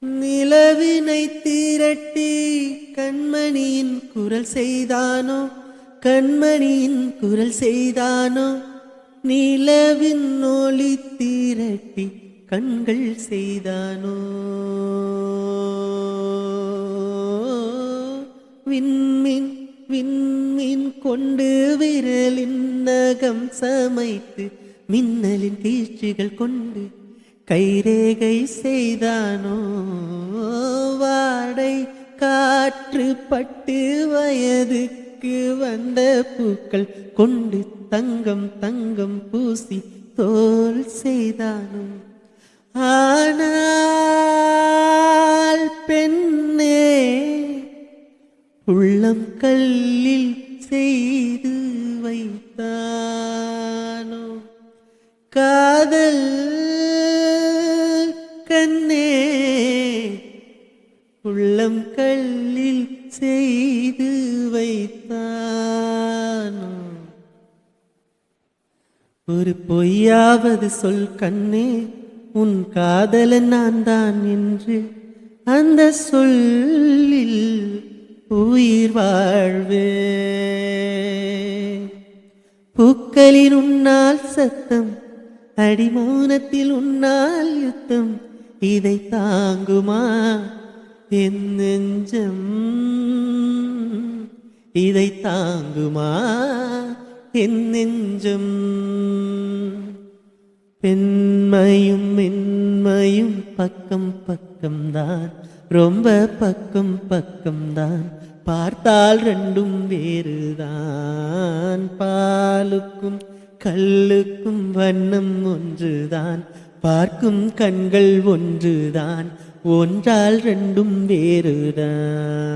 நிலவினை திரட்டி கண்மணியின் குரல் செய்தானோ, கண்மணியின் குரல் செய்தானோ. நிலவின் ஒளி திரட்டி கண்கள் செய்தானோ. விண்மீன் விண்மீன் கொண்டு விரலின் நகம் சமைத்து மின்னலின் கீழ்ச்சிகள் கொண்டு கைரேகை செய்தானோ. வாடை காற்று பட்டு வயதுக்கு வந்த பூக்கள் கொண்டு தங்கம் தங்கம் பூசி தோல் செய்தானோ. ஆனால் பெண்ணே, உள்ளம் கல்லில் செய்து வைத்தானோ. காதல் கண்ணே, உள்ளம் கல்லில் செய்து வைத்தானோ. ஒரு பொய்யாவது சொல் கண்ணே, உன் காதலன் நான் தான் என்று அந்த சொல்லில் உயிர் வாழ்வே. பூக்களில் உன்னால் சத்தம், அடிமௌனத்தில் உன்னால் யுத்தம். இதை தாங்குமா என் நெஞ்சம், இதை தாங்குமா என் நெஞ்சம். பெண்மையும் மென்மையும் பக்கம் பக்கம்தான், ரொம்ப பக்கம் பக்கம்தான். பார்த்தால் ரெண்டும் வேறுதான். பாலுக்கும் கல்லுக்கும் வண்ணம் ஒன்றுதான், பார்க்கும் கண்கள் ஒன்றுதான். ஒன்றால் ரெண்டும் வேறுதான்.